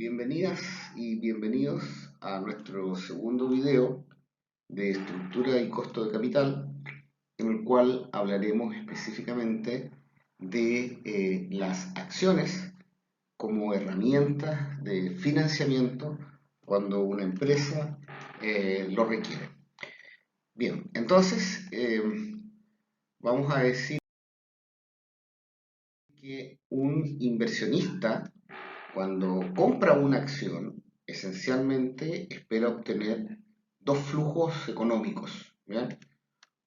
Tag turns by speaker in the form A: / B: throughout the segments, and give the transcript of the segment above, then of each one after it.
A: Bienvenidas y bienvenidos a nuestro segundo video de estructura y costo de capital, en el cual hablaremos específicamente de las acciones como herramientas de financiamiento cuando una empresa lo requiere. Bien, entonces vamos a decir que un inversionista, cuando compra una acción, esencialmente espera obtener dos flujos económicos, ¿bien?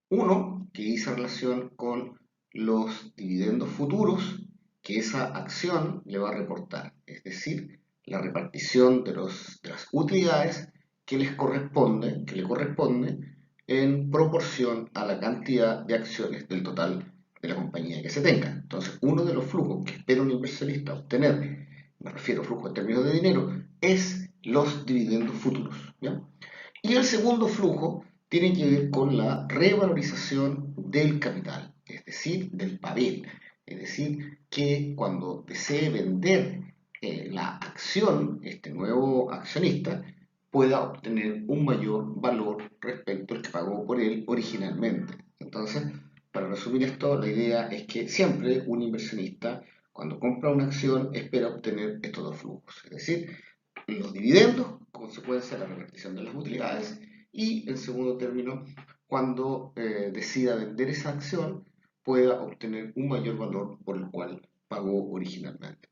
A: Uno, que dice relación con los dividendos futuros que esa acción le va a reportar, es decir, la repartición de las utilidades que le corresponde en proporción a la cantidad de acciones del total de la compañía que se tenga. Entonces, uno de los flujos que espera un inversionista obtener, me refiero a flujos en términos de dinero, es los dividendos futuros, ¿bien? Y el segundo flujo tiene que ver con la revalorización del capital, es decir, del papel. Es decir, que cuando desee vender la acción, este nuevo accionista pueda obtener un mayor valor respecto al que pagó por él originalmente. Entonces, para resumir esto, la idea es que siempre un inversionista, cuando compra una acción, espera obtener estos dos flujos, es decir, los dividendos, consecuencia de la repartición de las utilidades, y en segundo término, cuando decida vender esa acción, pueda obtener un mayor valor por el cual pagó originalmente.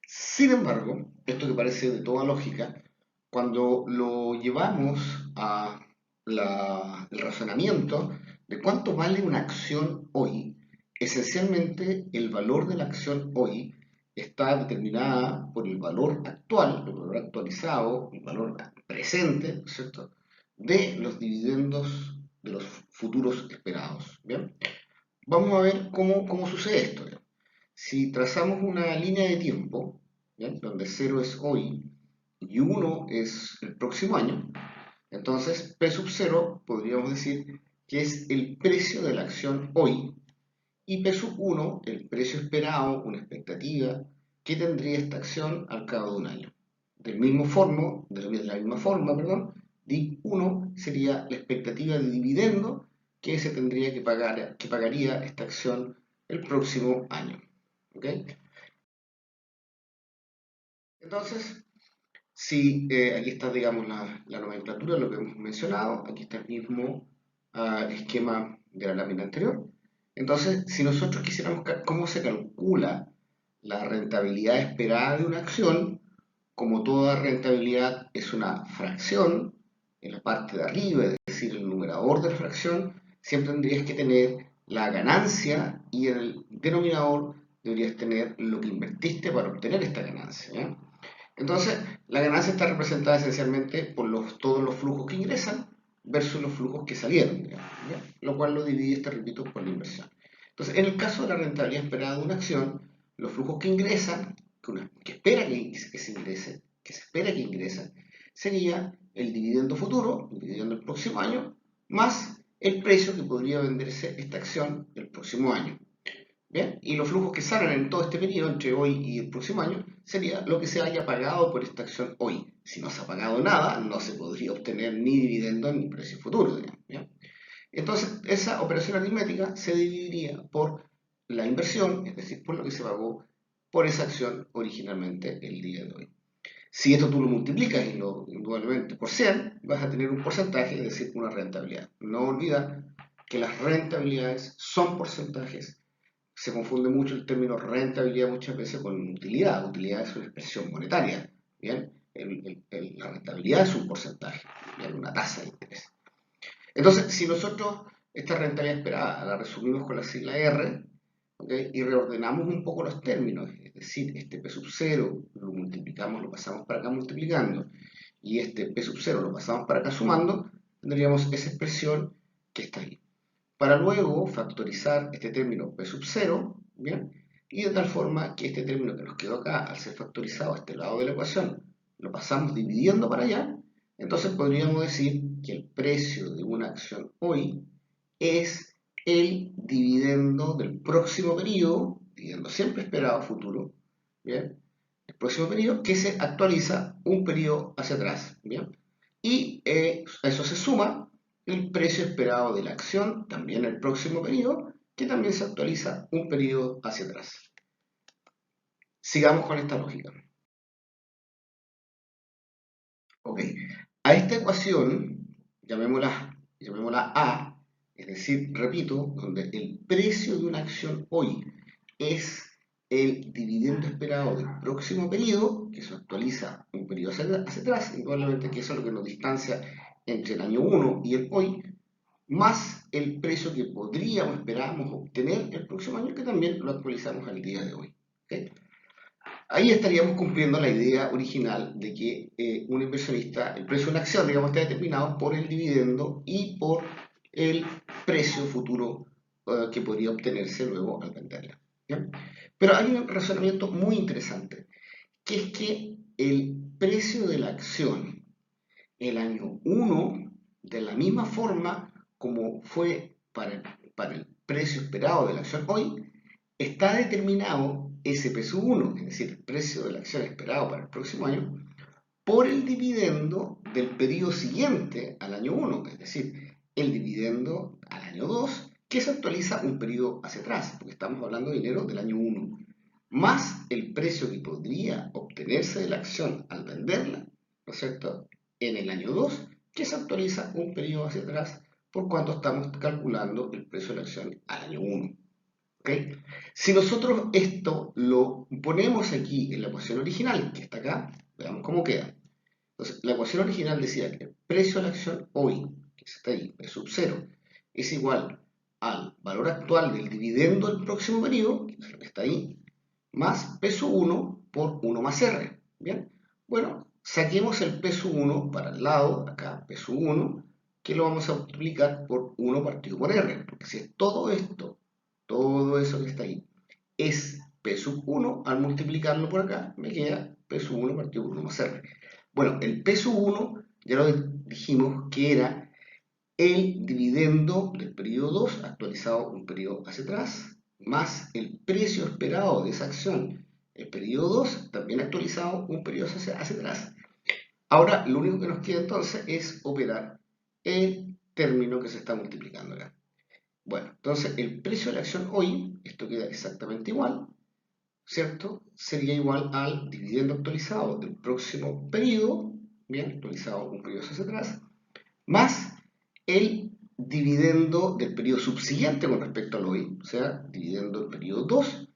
A: Sin embargo, esto que parece de toda lógica, cuando lo llevamos a el razonamiento de cuánto vale una acción hoy, esencialmente el valor de la acción hoy está determinada por el valor actual, el valor actualizado, el valor presente, ¿cierto?, de los dividendos de los futuros esperados. ¿Bien? Vamos a ver cómo sucede esto. ¿Bien? Si trazamos una línea de tiempo, ¿bien?, donde 0 es hoy y 1 es el próximo año, entonces P sub 0 podríamos decir que es el precio de la acción hoy y P sub 1 el precio esperado, una expectativa que tendría esta acción al cabo de un año. De la misma forma, perdón, DIC1 sería la expectativa de dividendo que se tendría que pagaría esta acción el próximo año. ¿Okay? Entonces, si aquí está, digamos, la nomenclatura, lo que hemos mencionado, aquí está el mismo esquema de la lámina anterior. Entonces, si nosotros quisiéramos cómo se calcula la rentabilidad esperada de una acción, como toda rentabilidad es una fracción, en la parte de arriba, es decir, el numerador de la fracción, siempre tendrías que tener la ganancia y en el denominador deberías tener lo que invertiste para obtener esta ganancia. ¿Ya? Entonces, la ganancia está representada esencialmente por todos los flujos que ingresan versus los flujos que salieron, digamos, ¿ya? Lo cual lo divide, repito, por la inversión. Entonces, en el caso de la rentabilidad esperada de una acción, los flujos que ingresan, que espera que se ingrese, que se espera que ingresen, sería el dividendo futuro, el dividendo del próximo año, más el precio que podría venderse esta acción el próximo año. ¿Bien? Y los flujos que salen en todo este periodo, entre hoy y el próximo año, sería lo que se haya pagado por esta acción hoy. Si no se ha pagado nada, no se podría obtener ni dividendo ni precio futuro. ¿Bien? Entonces, esa operación aritmética se dividiría por la inversión, es decir, por lo que se pagó por esa acción originalmente el día de hoy. Si esto tú lo multiplicas indudablemente por 100, vas a tener un porcentaje, es decir, una rentabilidad. No olvidar que las rentabilidades son porcentajes. Se confunde mucho el término rentabilidad muchas veces con utilidad. Utilidad es una expresión monetaria. ¿Bien? La rentabilidad es un porcentaje, ¿bien?, una tasa de interés. Entonces, si nosotros esta rentabilidad esperada la resumimos con la sigla R, ¿okay?, y reordenamos un poco los términos, es decir, este P sub 0 lo multiplicamos, lo pasamos para acá multiplicando, y este P sub 0 lo pasamos para acá sumando, tendríamos esa expresión que está ahí, para luego factorizar este término P sub 0, ¿bien? Y de tal forma que este término que nos quedó acá, al ser factorizado a este lado de la ecuación, lo pasamos dividiendo para allá, entonces podríamos decir que el precio de una acción hoy es el dividendo del próximo periodo, dividendo siempre esperado futuro, ¿bien?, el próximo periodo, que se actualiza un periodo hacia atrás, ¿bien? Y a eso se suma el precio esperado de la acción, también el próximo periodo, que también se actualiza un periodo hacia atrás. Sigamos con esta lógica. Ok, a esta ecuación, llamémosla A, es decir, repito, donde el precio de una acción hoy es el dividendo esperado del próximo periodo, que se actualiza un periodo hacia atrás, y probablemente que eso es lo que nos distancia entre el año 1 y el hoy, más el precio que podríamos, esperábamos obtener el próximo año, que también lo actualizamos al día de hoy. ¿Okay? Ahí estaríamos cumpliendo la idea original de que un inversionista, el precio de una acción, digamos, está determinado por el dividendo y por el precio futuro que podría obtenerse luego al venderla. ¿Bien? Pero hay un razonamiento muy interesante, que es que el precio de la acción el año 1, de la misma forma como fue para el precio esperado de la acción hoy, está determinado ese P1, es decir, el precio de la acción esperado para el próximo año, por el dividendo del periodo siguiente al año 1, es decir, el dividendo al año 2, que se actualiza un periodo hacia atrás, porque estamos hablando de dinero del año 1, más el precio que podría obtenerse de la acción al venderla, ¿no es cierto?, en el año 2, que se actualiza un periodo hacia atrás, por cuanto estamos calculando el precio de la acción al año 1. ¿Okay? Si nosotros esto lo ponemos aquí en la ecuación original, que está acá, veamos cómo queda. Entonces, la ecuación original decía que el precio de la acción hoy, que está ahí, P sub 0, es igual al valor actual del dividendo del próximo periodo, que es lo que está ahí, más P sub 1 por 1 más R. ¿Bien? Bueno, saquemos el P sub 1 para el lado, acá, P sub 1, que lo vamos a multiplicar por 1 partido por R, porque si es todo esto, todo eso que está ahí, es P sub 1, al multiplicarlo por acá, me queda P sub 1 partido por 1 más R. Bueno, el P sub 1, ya lo dijimos que era el dividendo del periodo 2 actualizado un periodo hacia atrás, más el precio esperado de esa acción, el periodo 2 también actualizado un periodo hacia atrás. Ahora, lo único que nos queda entonces es operar el término que se está multiplicando acá. Bueno, entonces el precio de la acción hoy, esto queda exactamente igual, ¿cierto? Sería igual al dividendo actualizado del próximo periodo, bien, actualizado un periodo hacia atrás, más el dividendo del periodo subsiguiente con respecto al hoy, o sea, dividendo del periodo 2,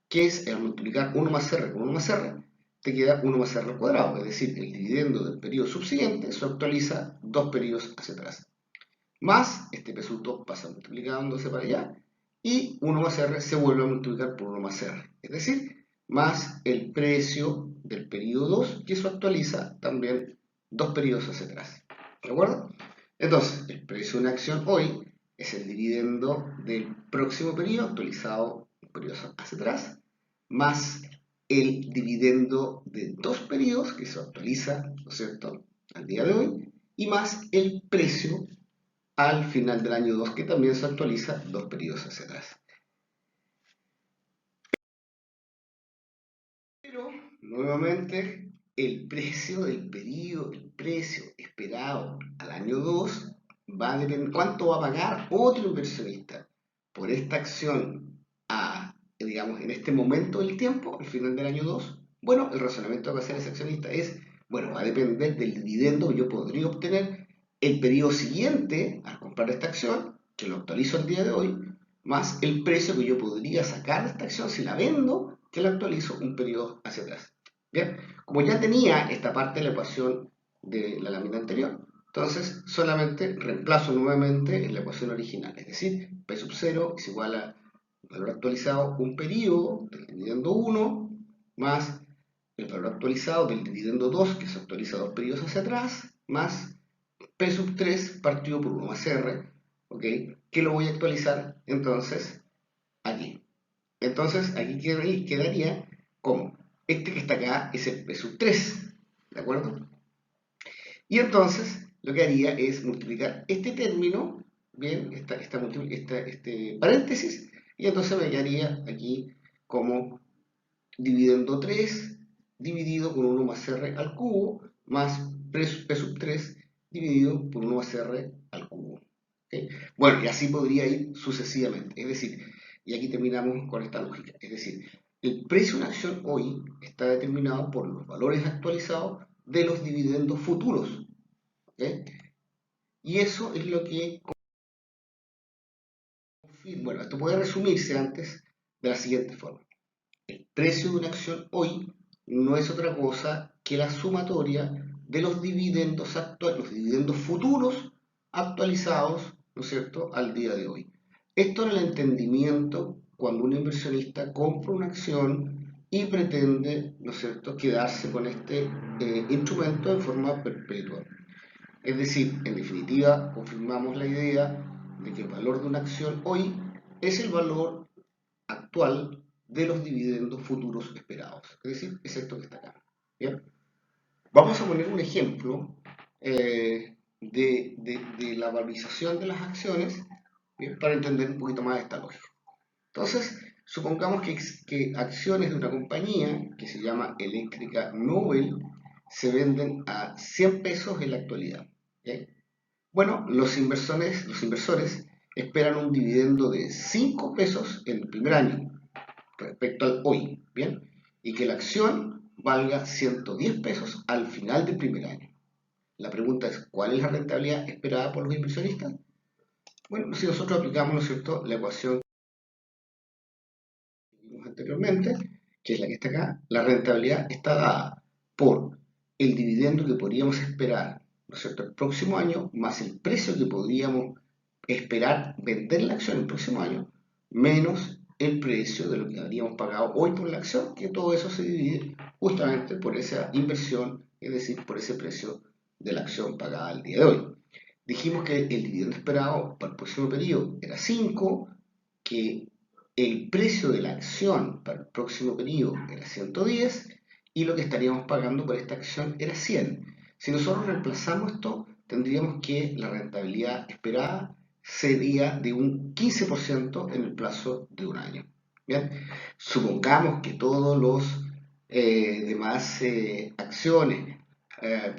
A: que es al multiplicar 1 más R con 1 más R, te queda 1 más R al cuadrado, es decir, el dividendo del periodo subsiguiente se actualiza 2 periodos hacia atrás. Más este P sub 2 pasa multiplicándose para allá, y 1 más R se vuelve a multiplicar por 1 más R, es decir, más el precio del periodo 2, que eso actualiza también 2 periodos hacia atrás. ¿De acuerdo? Entonces, el precio de una acción hoy es el dividendo del próximo periodo actualizado un periodo hacia atrás, más el dividendo de 2 periodos que se actualiza, ¿no es cierto?, al día de hoy, y más el precio al final del año 2 que también se actualiza 2 periodos hacia atrás. Pero, nuevamente, el precio del periodo, el precio esperado al año 2 va a depender cuánto va a pagar otro inversionista por esta acción digamos, en este momento del tiempo, al final del año 2. Bueno, el razonamiento que va a hacer ese accionista es, bueno, va a depender del dividendo que yo podría obtener el periodo siguiente al comprar esta acción, que lo actualizo al día de hoy, más el precio que yo podría sacar de esta acción si la vendo, que la actualizo un periodo hacia atrás. Bien, como ya tenía esta parte de la ecuación de la lámina anterior, entonces solamente reemplazo nuevamente en la ecuación original, es decir, P sub 0 es igual a valor actualizado un periodo del dividendo 1 más el valor actualizado del dividendo 2, que se actualiza 2 periodos hacia atrás, más P sub 3 partido por 1 más R, ¿ok? Que lo voy a actualizar entonces aquí. Entonces aquí quedaría como este que está acá es el P sub 3, ¿de acuerdo? Y entonces lo que haría es multiplicar este término, bien, este paréntesis, y entonces me quedaría aquí como dividendo 3 dividido por 1 más R al cubo más P sub 3 dividido por 1 más R al cubo. ¿Okay? Bueno, y así podría ir sucesivamente. Es decir, y aquí terminamos con esta lógica. Es decir, el precio de una acción hoy está determinado por los valores actualizados de los dividendos futuros. ¿Okay? Y eso es lo que... Bueno, esto puede resumirse antes de la siguiente forma. El precio de una acción hoy no es otra cosa que la sumatoria de los dividendos actuales, los dividendos futuros actualizados, ¿no es cierto?, al día de hoy. Esto en el entendimiento cuando un inversionista compra una acción y pretende, ¿no es cierto?, quedarse con este instrumento en forma perpetua. Es decir, en definitiva, confirmamos la idea de que el valor de una acción hoy es el valor actual de los dividendos futuros esperados. Es decir, es esto que está acá. ¿Bien? Vamos a poner un ejemplo de la valorización de las acciones, ¿bien?, para entender un poquito más esta lógica. Entonces, supongamos que acciones de una compañía que se llama Eléctrica Nobel se venden a 100 pesos en la actualidad. ¿Bien? Bueno, los inversores esperan un dividendo de 5 pesos en el primer año respecto al hoy, ¿bien? Y que la acción valga 110 pesos al final del primer año. La pregunta es, ¿cuál es la rentabilidad esperada por los inversionistas? Bueno, si nosotros aplicamos, ¿no es cierto?, la ecuación que vimos anteriormente, que es la que está acá, la rentabilidad está dada por el dividendo que podríamos esperar, ¿no es cierto?, el próximo año, más el precio que podríamos esperar vender la acción el próximo año, menos el precio de lo que habríamos pagado hoy por la acción, que todo eso se divide justamente por esa inversión, es decir, por ese precio de la acción pagada al día de hoy. Dijimos que el dividendo esperado para el próximo periodo era 5, que el precio de la acción para el próximo periodo era 110 y lo que estaríamos pagando por esta acción era 100. Si nosotros reemplazamos esto, tendríamos que la rentabilidad esperada sería de un 15% en el plazo de un año. ¿Bien? Supongamos que todos los demás acciones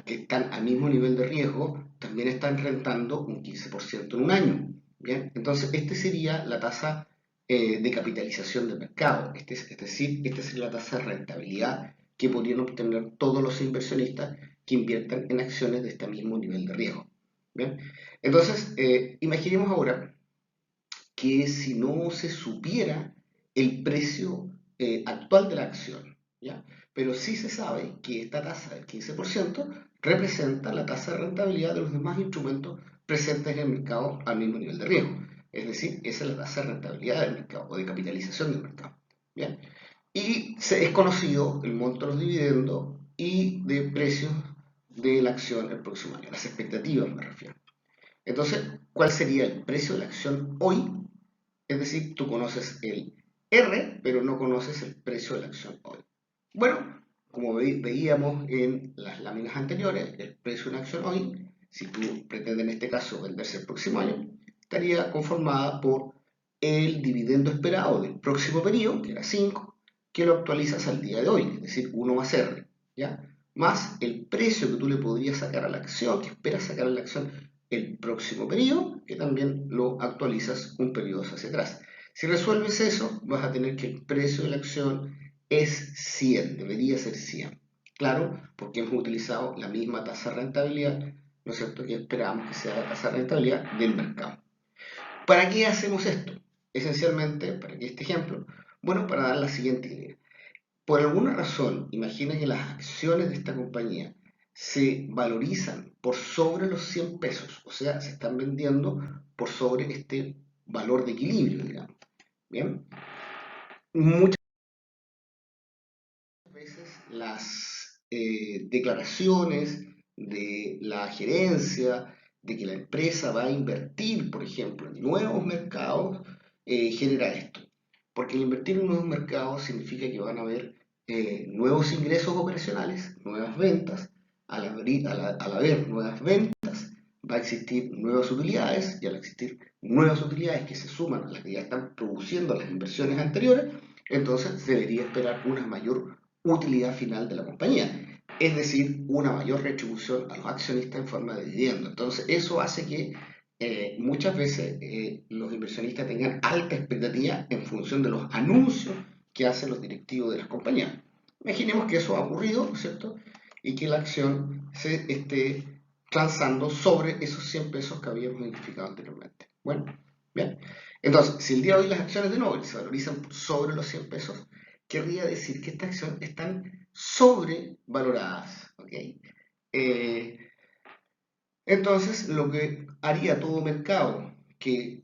A: que están al mismo nivel de riesgo también están rentando un 15% en un año. ¿Bien? Entonces, esta sería la tasa de capitalización del mercado. Es decir, esta sería la tasa de rentabilidad que podrían obtener todos los inversionistas que inviertan en acciones de este mismo nivel de riesgo. ¿Bien? Entonces, imaginemos ahora que si no se supiera el precio actual de la acción, ¿ya? Pero sí se sabe que esta tasa del 15% representa la tasa de rentabilidad de los demás instrumentos presentes en el mercado al mismo nivel de riesgo. Es decir, esa es la tasa de rentabilidad del mercado o de capitalización del mercado. ¿Bien? Y es conocido el monto de los dividendos y de precios de la acción el próximo año, las expectativas me refiero. Entonces, ¿cuál sería el precio de la acción hoy? Es decir, tú conoces el R, pero no conoces el precio de la acción hoy. Bueno, como veíamos en las láminas anteriores, el precio de una acción hoy, si tú pretendes en este caso venderse el próximo año, estaría conformada por el dividendo esperado del próximo periodo, que era 5, que lo actualizas al día de hoy, es decir, 1 más R, ¿ya? Más el precio que tú le podrías sacar a la acción, que esperas sacar a la acción el próximo periodo, que también lo actualizas un periodo hacia atrás. Si resuelves eso, vas a tener que el precio de la acción es 100, debería ser 100. Claro, porque hemos utilizado la misma tasa de rentabilidad, ¿no es cierto?, que esperamos que sea la tasa de rentabilidad del mercado. ¿Para qué hacemos esto? Esencialmente, para que este ejemplo, bueno, para dar la siguiente idea. Por alguna razón, imagina que las acciones de esta compañía se valorizan por sobre los 100 pesos, o sea, se están vendiendo por sobre este valor de equilibrio, digamos. Bien, muchas veces las declaraciones de la gerencia de que la empresa va a invertir, por ejemplo, en nuevos mercados, genera esto. Porque el invertir en nuevos mercados significa que van a haber nuevos ingresos operacionales, nuevas ventas. Al haber nuevas ventas, va a existir nuevas utilidades, y al existir nuevas utilidades que se suman a las que ya están produciendo las inversiones anteriores, entonces se debería esperar una mayor utilidad final de la compañía, es decir, una mayor retribución a los accionistas en forma de dividendo. Entonces, eso hace que muchas veces los inversionistas tengan alta expectativa en función de los anuncios que hacen los directivos de las compañías. Imaginemos que eso ha ocurrido, ¿no es cierto? Y que la acción se esté transando sobre esos 100 pesos que habíamos identificado anteriormente. Bueno, bien. Entonces, si el día de hoy las acciones de Nobel se valorizan sobre los 100 pesos, querría decir que estas acciones están sobrevaloradas. ¿Ok? Entonces, lo que haría todo mercado que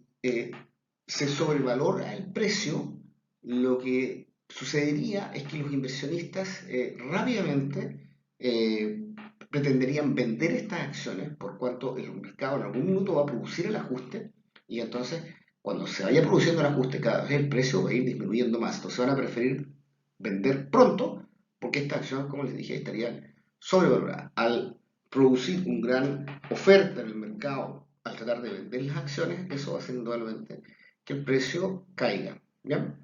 A: se sobrevalora el precio, lo que sucedería es que los inversionistas rápidamente pretenderían vender estas acciones por cuanto el mercado en algún minuto va a producir el ajuste y entonces cuando se vaya produciendo el ajuste cada vez el precio va a ir disminuyendo más. Entonces van a preferir vender pronto porque esta acción, como les dije, estaría sobrevalorada. Al producir una gran oferta en el mercado al tratar de vender las acciones, eso va a hacer indudablemente que el precio caiga. ¿Bien?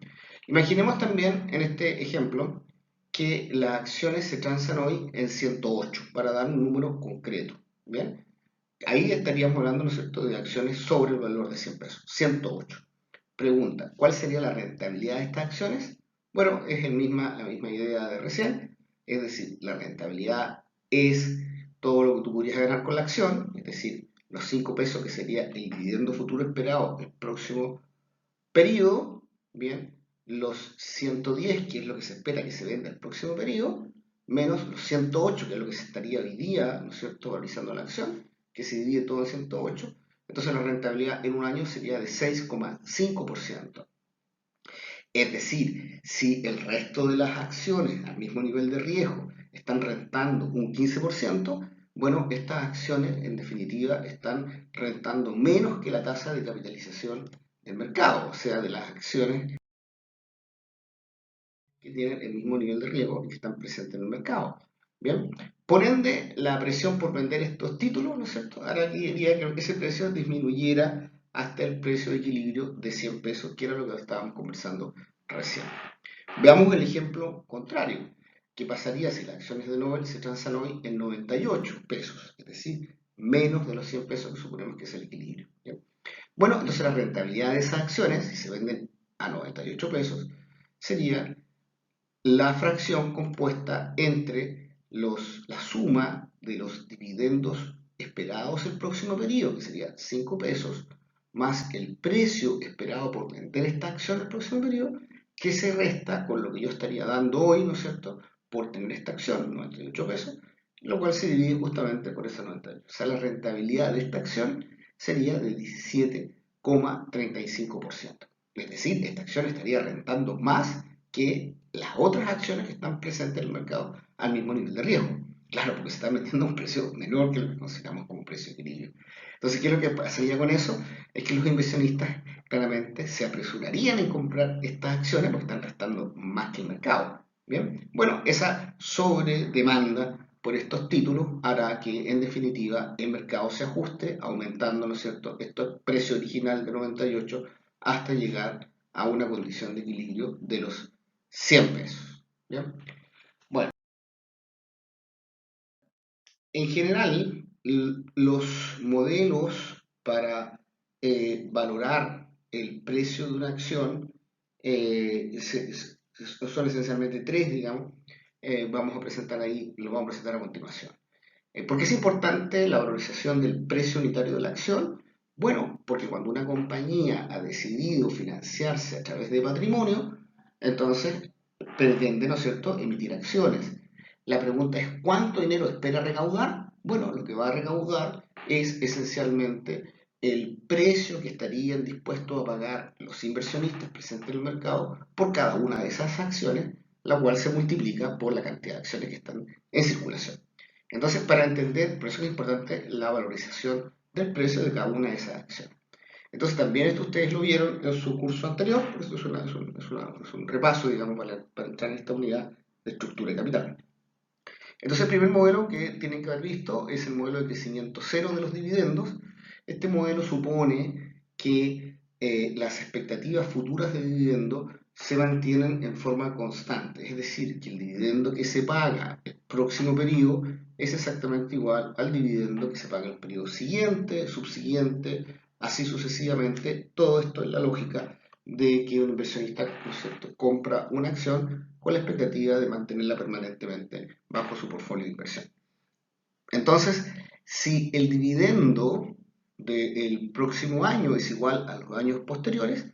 A: Imaginemos también en este ejemplo que las acciones se transan hoy en 108 para dar un número concreto. ¿Bien? Ahí estaríamos hablando, ¿no es cierto?, de acciones sobre el valor de 100 pesos. 108. Pregunta, ¿cuál sería la rentabilidad de estas acciones? Bueno, es la misma idea de recién, es decir, la rentabilidad es todo lo que tú podrías ganar con la acción, es decir, los 5 pesos que sería el dividendo futuro esperado el próximo periodo, bien, los 110, que es lo que se espera que se venda el próximo periodo, menos los 108, que es lo que se estaría hoy día, ¿no es cierto?, valorizando la acción, que se divide todo en 108, entonces la rentabilidad en un año sería de 6,5%. Es decir, si el resto de las acciones al mismo nivel de riesgo están rentando un 15%, bueno, estas acciones en definitiva están rentando menos que la tasa de capitalización del mercado, o sea, de las acciones que tienen el mismo nivel de riesgo y que están presentes en el mercado. Bien, por ende, la presión por vender estos títulos, ¿no es cierto?, ahora quería que ese precio disminuyera hasta el precio de equilibrio de 100 pesos, que era lo que estábamos conversando recién. Veamos el ejemplo contrario. ¿Qué pasaría si las acciones de Nobel se transan hoy en 98 pesos? Es decir, menos de los 100 pesos que suponemos que es el equilibrio. ¿Bien? Bueno, entonces la rentabilidad de esas acciones, si se venden a 98 pesos, sería la fracción compuesta entre la suma de los dividendos esperados el próximo periodo, que sería 5 pesos, más el precio esperado por vender esta acción el próximo periodo, que se resta con lo que yo estaría dando hoy, ¿no es cierto?, por tener esta acción, 98 pesos, lo cual se divide justamente por esa 98. O sea, la rentabilidad de esta acción sería de 17,35%. Es decir, esta acción estaría rentando más que las otras acciones que están presentes en el mercado al mismo nivel de riesgo. Claro, porque se está metiendo a un precio menor que lo que consideramos como un precio de equilibrio. Entonces, ¿qué es lo que pasaría con eso? Es que los inversionistas claramente se apresurarían en comprar estas acciones porque están restando más que el mercado. Bien, bueno, esa sobredemanda por estos títulos hará que en definitiva el mercado se ajuste aumentando, ¿no es cierto?, este precio original de 98 hasta llegar a una condición de equilibrio de los 100 pesos. ¿Bien? Bueno, en general los modelos para valorar el precio de una acción son esencialmente tres, digamos. Vamos a presentar ahí, lo vamos a presentar a continuación. ¿Por qué es importante la valorización del precio unitario de la acción? Bueno, porque cuando una compañía ha decidido financiarse a través de patrimonio, entonces pretende, ¿no es cierto?, emitir acciones. La pregunta es, ¿cuánto dinero espera recaudar? Bueno, lo que va a recaudar es esencialmente el precio que estarían dispuestos a pagar los inversionistas presentes en el mercado por cada una de esas acciones, la cual se multiplica por la cantidad de acciones que están en circulación. Entonces, para entender, por eso es importante la valorización del precio de cada una de esas acciones. Entonces, también esto ustedes lo vieron en su curso anterior, por eso es un repaso, digamos, para entrar en esta unidad de estructura de capital. Entonces, el primer modelo que tienen que haber visto es el modelo de crecimiento cero de los dividendos. Este modelo supone que las expectativas futuras de dividendo se mantienen en forma constante, es decir, que el dividendo que se paga el próximo periodo es exactamente igual al dividendo que se paga el periodo siguiente, subsiguiente, así sucesivamente. Todo esto es la lógica de que un inversionista, ¿no es cierto?, compra una acción con la expectativa de mantenerla permanentemente bajo su portfolio de inversión. Entonces, si el dividendo del próximo año es igual a los años posteriores,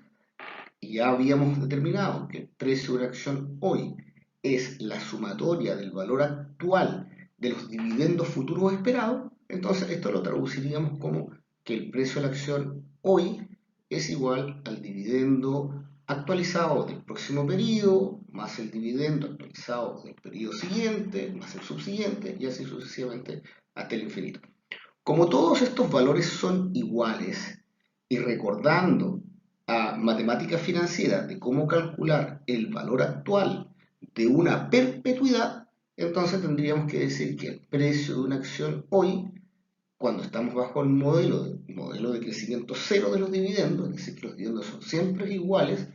A: y ya habíamos determinado que el precio de una acción hoy es la sumatoria del valor actual de los dividendos futuros esperados, entonces esto lo traduciríamos como que el precio de la acción hoy es igual al dividendo actualizado del próximo periodo, más el dividendo actualizado del periodo siguiente, más el subsiguiente, y así sucesivamente hasta el infinito. Como todos estos valores son iguales, y recordando a matemática financiera de cómo calcular el valor actual de una perpetuidad, entonces tendríamos que decir que el precio de una acción hoy, cuando estamos bajo el modelo de crecimiento cero de los dividendos, es decir, que los dividendos son siempre iguales,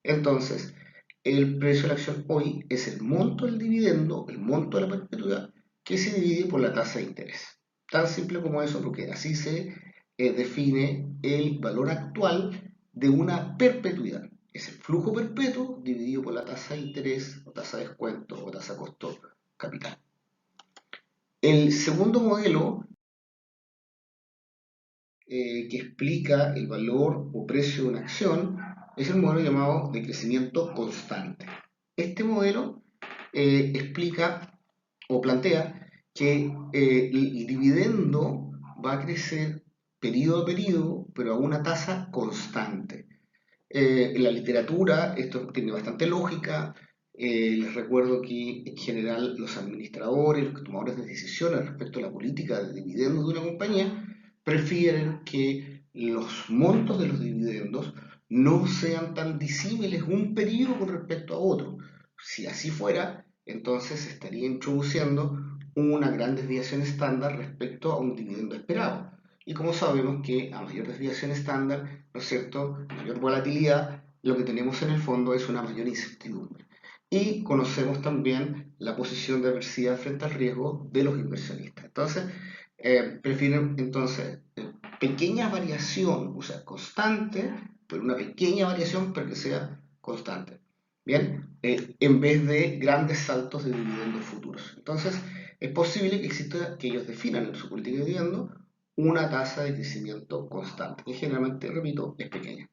A: entonces el precio de la acción hoy es el monto del dividendo, el monto de la perpetuidad, que se divide por la tasa de interés. Tan simple como eso, porque así se define el valor actual de una perpetuidad. Es el flujo perpetuo dividido por la tasa de interés, o tasa de descuento, o tasa de costo capital. El segundo modelo que explica el valor o precio de una acción es el modelo llamado de crecimiento constante. Este modelo explica o plantea que el dividendo va a crecer periodo a periodo, pero a una tasa constante. En la literatura esto tiene bastante lógica. Les recuerdo que en general los administradores, los tomadores de decisiones respecto a la política de dividendos de una compañía, prefieren que los montos de los dividendos no sean tan disímiles un periodo con respecto a otro. Si así fuera, entonces se estaría introduciendo una gran desviación estándar respecto a un dividendo esperado. Y como sabemos que a mayor desviación estándar, ¿no es cierto?, mayor volatilidad, lo que tenemos en el fondo es una mayor incertidumbre. Y conocemos también la posición de adversidad frente al riesgo de los inversionistas. Entonces, prefieren entonces pequeña variación, o sea, constante, pero una pequeña variación, pero que sea constante. Bien, en vez de grandes saltos de dividendos futuros. Entonces, es posible que exista, que ellos definan en su política de dividendos una tasa de crecimiento constante, que generalmente, repito, es pequeña.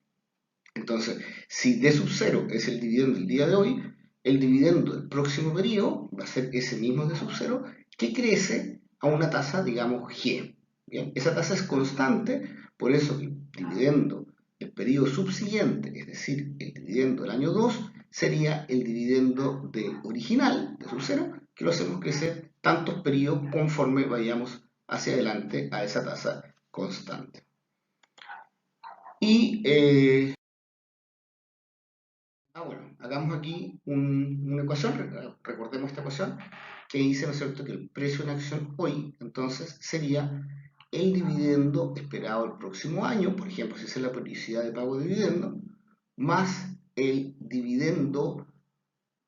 A: Entonces, si D sub 0 es el dividendo del día de hoy, el dividendo del próximo periodo va a ser ese mismo D sub 0 que crece a una tasa, digamos, G. Bien, esa tasa es constante, por eso el dividendo del periodo subsiguiente, es decir, el dividendo del año 2, sería el dividendo original, de sub 0, que lo hacemos crecer tantos periodos conforme vayamos hacia adelante a esa tasa constante. Y bueno, hagamos aquí una ecuación, recordemos esta ecuación, que dice, ¿no es cierto?, que el precio de una acción hoy, entonces, sería el dividendo esperado el próximo año, por ejemplo, si es la periodicidad de pago de dividendo, más el dividendo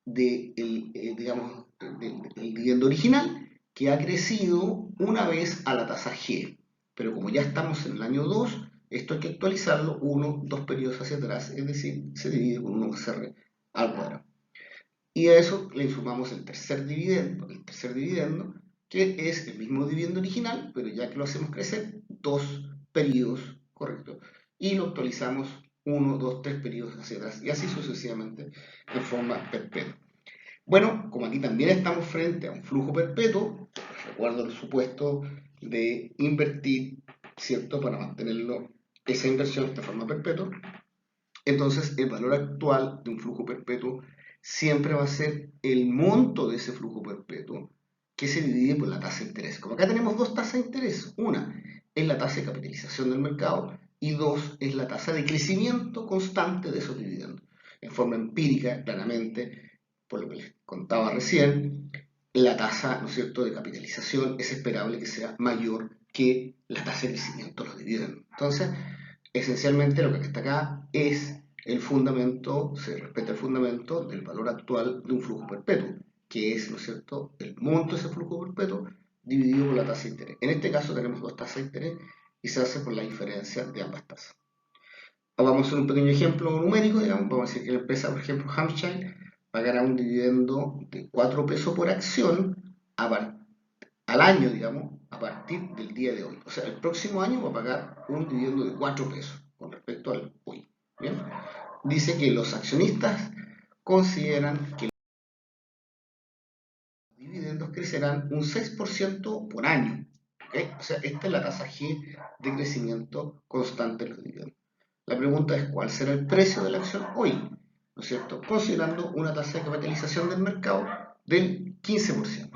A: digamos, del dividendo original, que ha crecido una vez a la tasa G. Pero como ya estamos en el año 2, esto hay que actualizarlo 2 periodos hacia atrás, es decir, se divide con 1 más R al cuadrado. Y a eso le sumamos el tercer dividendo, que es el mismo dividendo original, pero ya que lo hacemos crecer, 2 periodos, correcto, y lo actualizamos 1, 2, 3 periodos hacia atrás, y así sucesivamente en forma perpetua. Bueno, como aquí también estamos frente a un flujo perpetuo, recuerdo el supuesto de invertir, ¿cierto?, para mantenerlo, esa inversión de forma perpetua. Entonces, el valor actual de un flujo perpetuo siempre va a ser el monto de ese flujo perpetuo que se divide por la tasa de interés. Como acá tenemos 2 tasas de interés, una es la tasa de capitalización del mercado y 2 es la tasa de crecimiento constante de esos dividendos. En forma empírica, claramente, por lo que les contaba recién, la tasa, ¿no es cierto?, de capitalización es esperable que sea mayor que la tasa de crecimiento de los dividendos. Entonces, esencialmente lo que está acá es el fundamento, se respeta el fundamento del valor actual de un flujo perpetuo, que es, ¿no es cierto?, el monto de ese flujo perpetuo dividido por la tasa de interés. En este caso tenemos dos tasas de interés y se hace por la diferencia de ambas tasas. Vamos a hacer un pequeño ejemplo numérico, digamos, vamos a decir que la empresa, por ejemplo, Hampshire, pagará un dividendo de 4 pesos por acción al año, digamos, a partir del día de hoy. O sea, el próximo año va a pagar un dividendo de 4 pesos con respecto al hoy. ¿Bien? Dice que los accionistas consideran que los dividendos crecerán un 6% por año. ¿Okay? O sea, esta es la tasa G de crecimiento constante de los dividendos. La pregunta es cuál será el precio de la acción hoy, ¿no es cierto? Considerando una tasa de capitalización del mercado del 15%.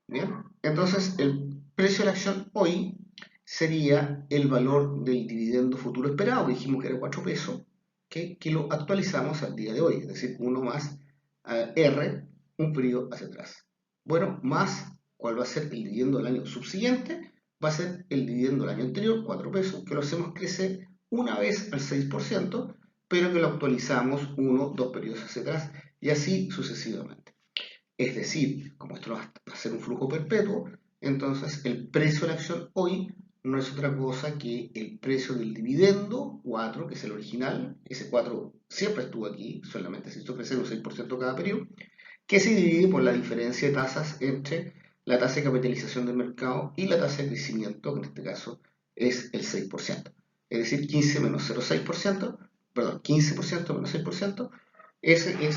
A: ¿Bien? Entonces, el precio de la acción hoy sería el valor del dividendo futuro esperado, que dijimos que era 4 pesos, que lo actualizamos al día de hoy, es decir, 1 más R, un periodo hacia atrás. Bueno, más cuál va a ser el dividendo del año subsiguiente, va a ser el dividendo del año anterior, 4 pesos, que lo hacemos crecer una vez al 6%, pero que lo actualizamos 1, 2 periodos hacia atrás, y así sucesivamente. Es decir, como esto va a ser un flujo perpetuo, entonces el precio de la acción hoy no es otra cosa que el precio del dividendo 4, que es el original, ese 4 siempre estuvo aquí, solamente se hizo crecer un 6% cada periodo, que se divide por la diferencia de tasas entre la tasa de capitalización del mercado y la tasa de crecimiento, que en este caso es el 6%. Es decir, 15 menos 0,6%, perdón, 15% menos 6%, ese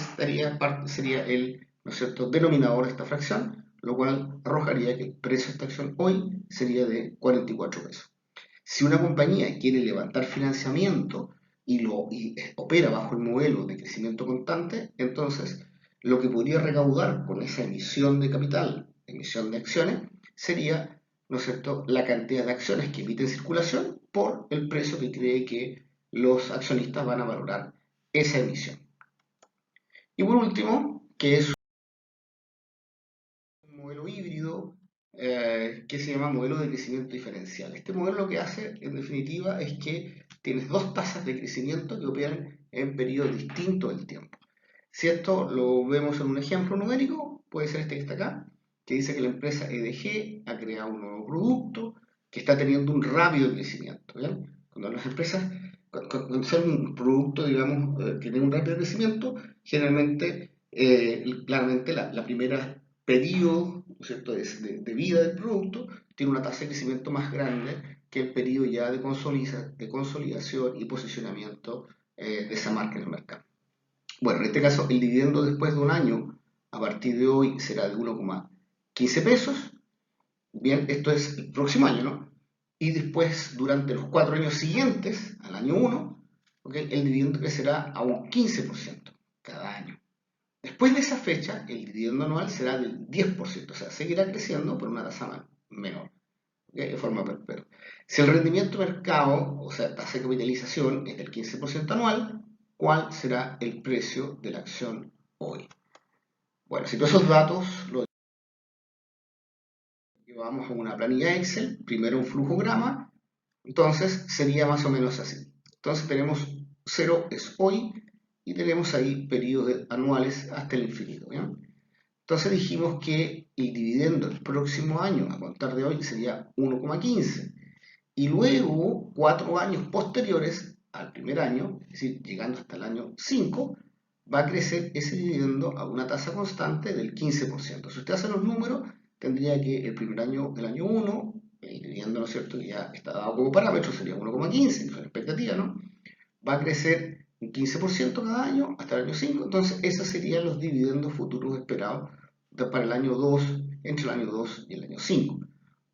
A: sería el, ¿no es cierto?, denominador de esta fracción, lo cual arrojaría que el precio de esta acción hoy sería de 44 pesos. Si una compañía quiere levantar financiamiento y opera bajo el modelo de crecimiento constante, entonces lo que podría recaudar con esa emisión de capital, emisión de acciones, sería, ¿no es cierto?, la cantidad de acciones que emite en circulación por el precio que cree que los accionistas van a valorar esa emisión. Y por último, que es un modelo híbrido que se llama modelo de crecimiento diferencial. Este modelo lo que hace, en definitiva, es que tienes dos tasas de crecimiento que operan en periodos distintos del tiempo. Si esto lo vemos en un ejemplo numérico, puede ser este que está acá, que dice que la empresa EDG ha creado un nuevo producto que está teniendo un rápido crecimiento. ¿Bien? Cuando las empresas, cuando son un producto, digamos, que tiene un rápido crecimiento, generalmente, claramente, la primera periodo, ¿no es cierto?, de vida del producto tiene una tasa de crecimiento más grande que el periodo ya de consolidación y posicionamiento de esa marca en el mercado. Bueno, en este caso, el dividendo después de un año, a partir de hoy, será de 1,15 pesos. Bien, esto es el próximo año, ¿no? Y después, durante los 4 años siguientes, al año 1, ¿okay?, el dividendo crecerá a un 15% cada año. Después de esa fecha, el dividendo anual será del 10%, o sea, seguirá creciendo por una tasa menor, ¿okay?, de forma perpetua. Si el rendimiento de mercado, o sea, tasa de capitalización, es del 15% anual, ¿cuál será el precio de la acción hoy? Bueno, si todos esos datos los llevamos a una planilla Excel, primero un flujograma, entonces sería más o menos así. Entonces tenemos 0 es hoy y tenemos ahí periodos anuales hasta el infinito. ¿Bien? Entonces dijimos que el dividendo el próximo año, a contar de hoy, sería 1,15. Y luego, 4 años posteriores al primer año, es decir, llegando hasta el año 5, va a crecer ese dividendo a una tasa constante del 15%. Si usted hace los números, tendría que el primer año, el año 1, el dividendo, ¿no es cierto?, que ya está dado como parámetro, sería 1,15, que es la expectativa, ¿no? Va a crecer un 15% cada año hasta el año 5, entonces esos serían los dividendos futuros esperados para el año 2, entre el año 2 y el año 5.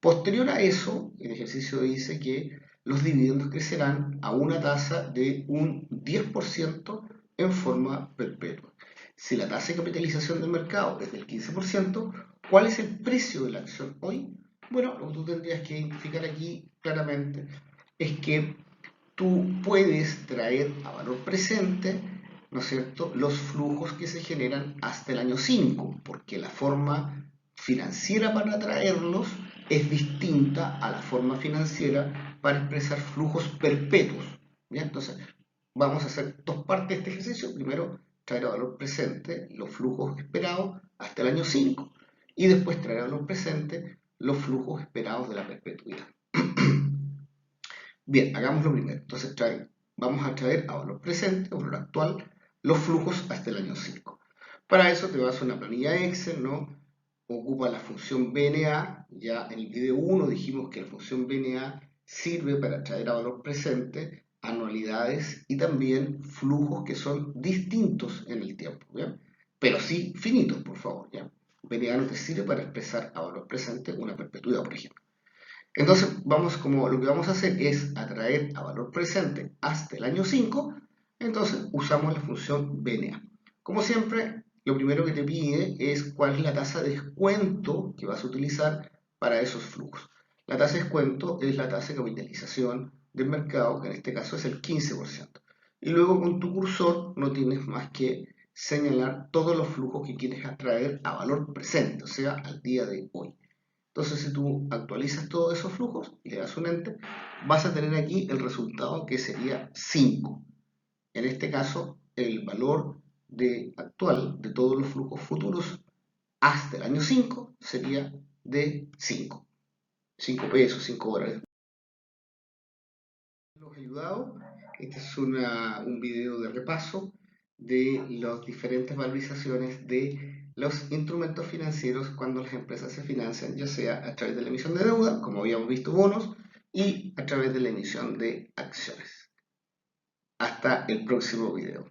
A: Posterior a eso, el ejercicio dice que los dividendos crecerán a una tasa de un 10% en forma perpetua. Si la tasa de capitalización del mercado es del 15%, ¿cuál es el precio de la acción hoy? Bueno, lo que tú tendrías que identificar aquí claramente es que tú puedes traer a valor presente, ¿no es cierto?, los flujos que se generan hasta el año 5, porque la forma financiera para traerlos es distinta a la forma financiera para expresar flujos perpetuos. ¿Bien? Entonces, vamos a hacer dos partes de este ejercicio. Primero, traer a valor presente los flujos esperados hasta el año 5 y después traer a valor presente los flujos esperados de la perpetuidad. Bien, hagámoslo primero. Entonces vamos a traer a valor presente, o valor actual, los flujos hasta el año 5. Para eso te vas a una planilla Excel, ¿no? Ocupa la función BNA. Ya en el video 1 dijimos que la función BNA sirve para traer a valor presente anualidades y también flujos que son distintos en el tiempo, ¿bien? Pero sí finitos, por favor, ¿ya? BNA no te sirve para expresar a valor presente una perpetuidad, por ejemplo. Entonces, lo que vamos a hacer es atraer a valor presente hasta el año 5, entonces usamos la función BNA. Como siempre, lo primero que te pide es cuál es la tasa de descuento que vas a utilizar para esos flujos. La tasa de descuento es la tasa de capitalización del mercado, que en este caso es el 15%. Y luego con tu cursor no tienes más que señalar todos los flujos que quieres atraer a valor presente, o sea, al día de hoy. Entonces, si tú actualizas todos esos flujos y le das un enter, vas a tener aquí el resultado que sería 5. En este caso, el valor actual de todos los flujos futuros hasta el año 5 sería de 5. 5 pesos, 5 dólares. Los he ayudado. Este es un video de repaso de las diferentes valorizaciones de los instrumentos financieros cuando las empresas se financian, ya sea a través de la emisión de deuda, como habíamos visto, bonos, y a través de la emisión de acciones. Hasta el próximo video.